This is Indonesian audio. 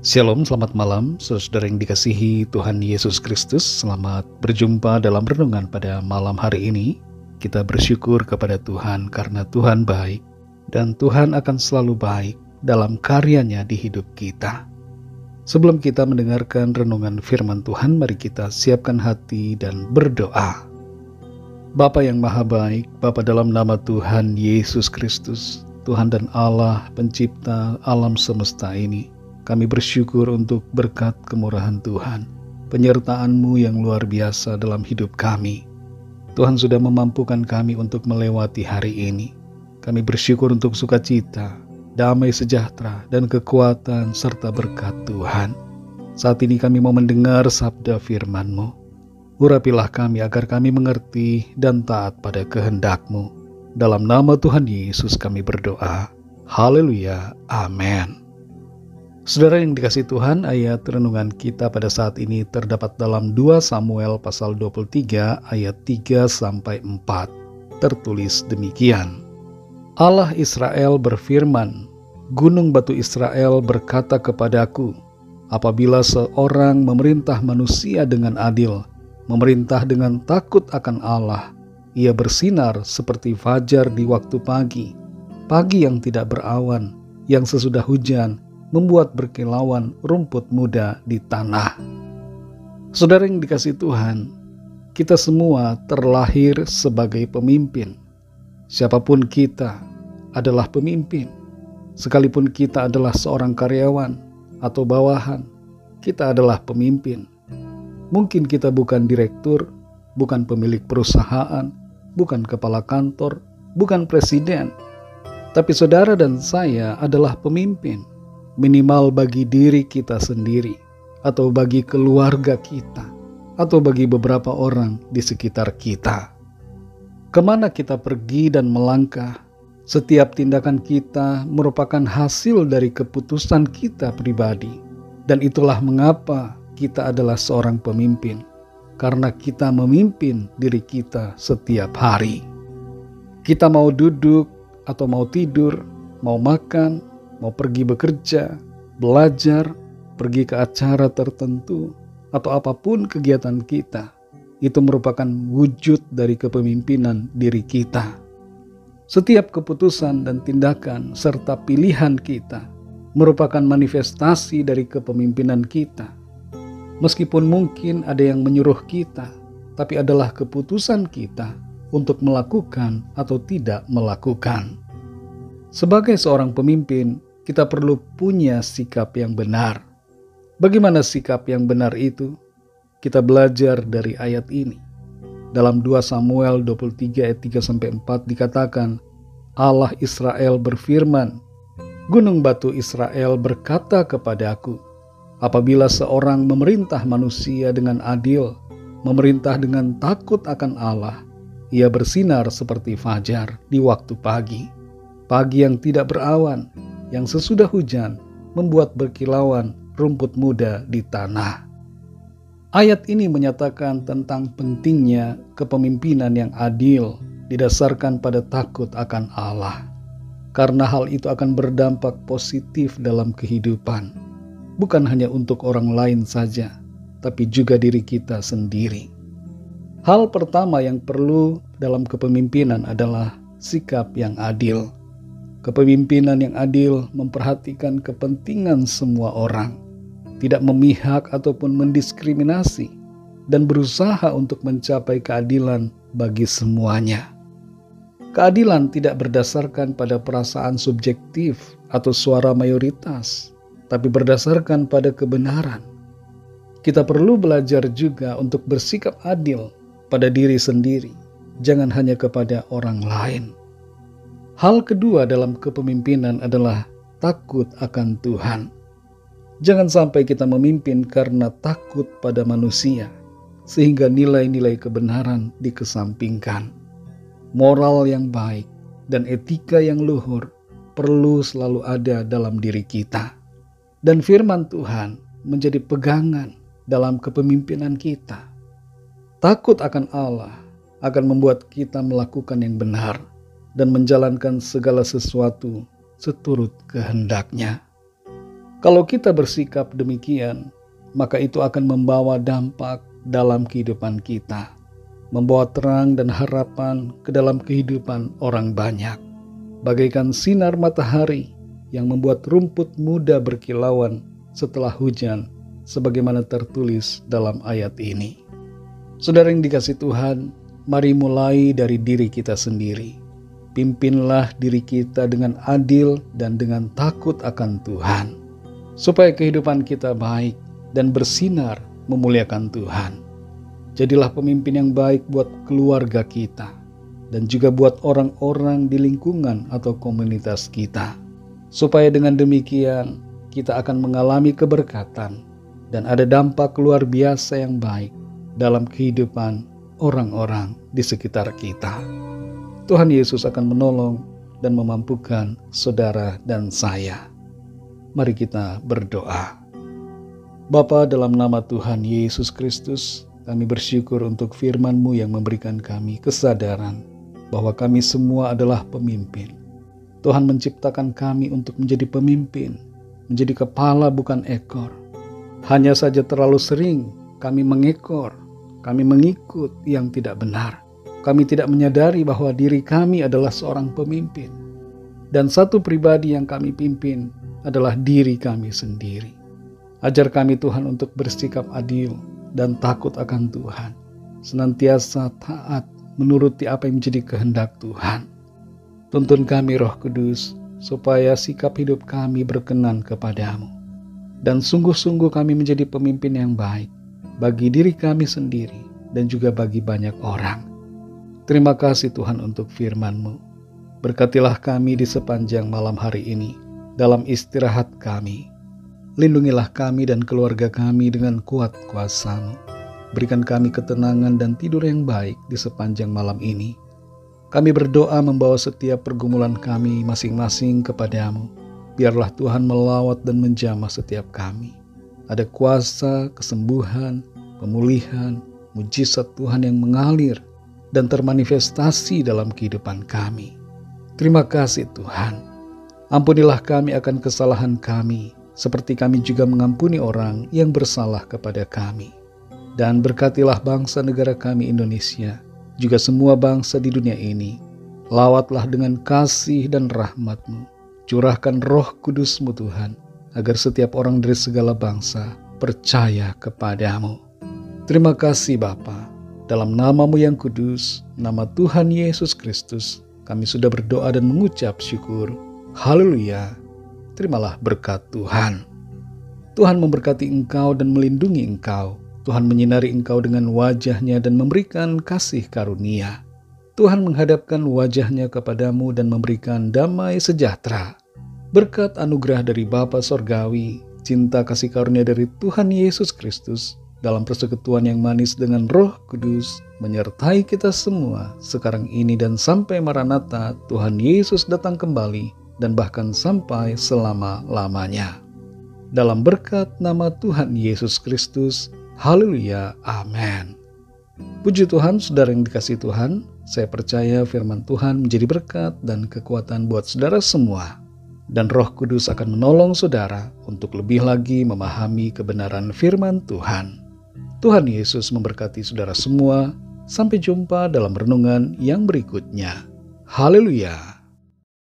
Shalom, selamat malam, saudara yang dikasihi Tuhan Yesus Kristus. Selamat berjumpa dalam renungan pada malam hari ini. Kita bersyukur kepada Tuhan karena Tuhan baik, dan Tuhan akan selalu baik dalam karyanya di hidup kita. Sebelum kita mendengarkan renungan firman Tuhan, mari kita siapkan hati dan berdoa. Bapa yang maha baik, Bapa dalam nama Tuhan Yesus Kristus, Tuhan dan Allah pencipta alam semesta ini, kami bersyukur untuk berkat kemurahan Tuhan, penyertaan-Mu yang luar biasa dalam hidup kami. Tuhan sudah memampukan kami untuk melewati hari ini. Kami bersyukur untuk sukacita, damai sejahtera, dan kekuatan serta berkat Tuhan. Saat ini kami mau mendengar sabda firman-Mu. Urapilah kami agar kami mengerti dan taat pada kehendak-Mu. Dalam nama Tuhan Yesus kami berdoa. Haleluya. Amin. Saudara yang dikasihi Tuhan, ayat renungan kita pada saat ini terdapat dalam 2 Samuel pasal 23 ayat 3-4. Tertulis demikian. Allah Israel berfirman, Gunung batu Israel berkata kepadaku, apabila seorang memerintah manusia dengan adil, memerintah dengan takut akan Allah, ia bersinar seperti fajar di waktu pagi, pagi yang tidak berawan, yang sesudah hujan, membuat berkilauan rumput muda di tanah. Saudara yang dikasihi Tuhan, kita semua terlahir sebagai pemimpin. Siapapun kita adalah pemimpin. Sekalipun kita adalah seorang karyawan atau bawahan, kita adalah pemimpin. Mungkin kita bukan direktur, bukan pemilik perusahaan, bukan kepala kantor, bukan presiden. Tapi saudara dan saya adalah pemimpin. Minimal bagi diri kita sendiri, atau bagi keluarga kita, atau bagi beberapa orang di sekitar kita. Kemana kita pergi dan melangkah, setiap tindakan kita merupakan hasil dari keputusan kita pribadi. Dan itulah mengapa kita adalah seorang pemimpin, karena kita memimpin diri kita setiap hari. Kita mau duduk atau mau tidur, mau makan, mau pergi bekerja, belajar, pergi ke acara tertentu, atau apapun kegiatan kita, itu merupakan wujud dari kepemimpinan diri kita. Setiap keputusan dan tindakan serta pilihan kita merupakan manifestasi dari kepemimpinan kita. Meskipun mungkin ada yang menyuruh kita, tapi adalah keputusan kita untuk melakukan atau tidak melakukan. Sebagai seorang pemimpin, kita perlu punya sikap yang benar. Bagaimana sikap yang benar itu? Kita belajar dari ayat ini. Dalam 2 Samuel 23 ayat 3-4 dikatakan, Allah Israel berfirman, Gunung batu Israel berkata kepadaku, apabila seorang memerintah manusia dengan adil, memerintah dengan takut akan Allah, ia bersinar seperti fajar di waktu pagi, pagi yang tidak berawan, yang sesudah hujan membuat berkilauan rumput muda di tanah. Ayat ini menyatakan tentang pentingnya kepemimpinan yang adil didasarkan pada takut akan Allah. Karena hal itu akan berdampak positif dalam kehidupan. Bukan hanya untuk orang lain saja, tapi juga diri kita sendiri. Hal pertama yang perlu dalam kepemimpinan adalah sikap yang adil. Kepemimpinan yang adil memperhatikan kepentingan semua orang, tidak memihak ataupun mendiskriminasi, dan berusaha untuk mencapai keadilan bagi semuanya. Keadilan tidak berdasarkan pada perasaan subjektif atau suara mayoritas, tapi berdasarkan pada kebenaran. Kita perlu belajar juga untuk bersikap adil pada diri sendiri, jangan hanya kepada orang lain. Hal kedua dalam kepemimpinan adalah takut akan Tuhan. Jangan sampai kita memimpin karena takut pada manusia, sehingga nilai-nilai kebenaran dikesampingkan. Moral yang baik dan etika yang luhur perlu selalu ada dalam diri kita. Dan firman Tuhan menjadi pegangan dalam kepemimpinan kita. Takut akan Allah akan membuat kita melakukan yang benar dan menjalankan segala sesuatu seturut kehendak-Nya. Kalau kita bersikap demikian, maka itu akan membawa dampak dalam kehidupan kita, membawa terang dan harapan ke dalam kehidupan orang banyak, bagaikan sinar matahari yang membuat rumput muda berkilauan setelah hujan, sebagaimana tertulis dalam ayat ini. Saudara yang dikasihi Tuhan, mari mulai dari diri kita sendiri. Pimpinlah diri kita dengan adil dan dengan takut akan Tuhan, supaya kehidupan kita baik dan bersinar memuliakan Tuhan. Jadilah pemimpin yang baik buat keluarga kita dan juga buat orang-orang di lingkungan atau komunitas kita, supaya dengan demikian kita akan mengalami keberkatan dan ada dampak luar biasa yang baik dalam kehidupan orang-orang di sekitar kita. Tuhan Yesus akan menolong dan memampukan saudara dan saya. Mari kita berdoa. Bapa, dalam nama Tuhan Yesus Kristus, kami bersyukur untuk firman-Mu yang memberikan kami kesadaran bahwa kami semua adalah pemimpin. Tuhan menciptakan kami untuk menjadi pemimpin, menjadi kepala bukan ekor. Hanya saja terlalu sering kami mengekor, kami mengikut yang tidak benar. Kami tidak menyadari bahwa diri kami adalah seorang pemimpin. Dan satu pribadi yang kami pimpin adalah diri kami sendiri. Ajar kami Tuhan untuk bersikap adil dan takut akan Tuhan. Senantiasa taat menuruti apa yang menjadi kehendak Tuhan. Tuntun kami Roh Kudus, supaya sikap hidup kami berkenan kepadamu. Dan sungguh-sungguh kami menjadi pemimpin yang baik bagi diri kami sendiri dan juga bagi banyak orang. Terima kasih Tuhan untuk firman-Mu. Berkatilah kami di sepanjang malam hari ini dalam istirahat kami. Lindungilah kami dan keluarga kami dengan kuat kuasa-Mu. Berikan kami ketenangan dan tidur yang baik di sepanjang malam ini. Kami berdoa membawa setiap pergumulan kami masing-masing kepadamu. Biarlah Tuhan melawat dan menjamah setiap kami. Ada kuasa, kesembuhan, pemulihan, mujizat Tuhan yang mengalir dan termanifestasi dalam kehidupan kami. Terima kasih Tuhan. Ampunilah kami akan kesalahan kami, seperti kami juga mengampuni orang yang bersalah kepada kami. Dan berkatilah bangsa negara kami Indonesia, juga semua bangsa di dunia ini. Lawatlah dengan kasih dan rahmat-Mu. Curahkan Roh Kudus-Mu Tuhan, agar setiap orang dari segala bangsa percaya kepadamu. Terima kasih Bapa. Dalam nama-Mu yang kudus, nama Tuhan Yesus Kristus, kami sudah berdoa dan mengucap syukur. Haleluya. Terimalah berkat Tuhan. Tuhan memberkati engkau dan melindungi engkau. Tuhan menyinari engkau dengan wajah-Nya dan memberikan kasih karunia. Tuhan menghadapkan wajah-Nya kepadamu dan memberikan damai sejahtera. Berkat anugerah dari Bapa Sorgawi, cinta kasih karunia dari Tuhan Yesus Kristus, dalam persekutuan yang manis dengan Roh Kudus, menyertai kita semua sekarang ini dan sampai Maranatha Tuhan Yesus datang kembali, dan bahkan sampai selama-lamanya. Dalam berkat nama Tuhan Yesus Kristus, haleluya, amin. Puji Tuhan, saudara yang dikasihi Tuhan, saya percaya firman Tuhan menjadi berkat dan kekuatan buat saudara semua. Dan Roh Kudus akan menolong saudara untuk lebih lagi memahami kebenaran firman Tuhan. Tuhan Yesus memberkati saudara semua. Sampai jumpa dalam renungan yang berikutnya. Haleluya.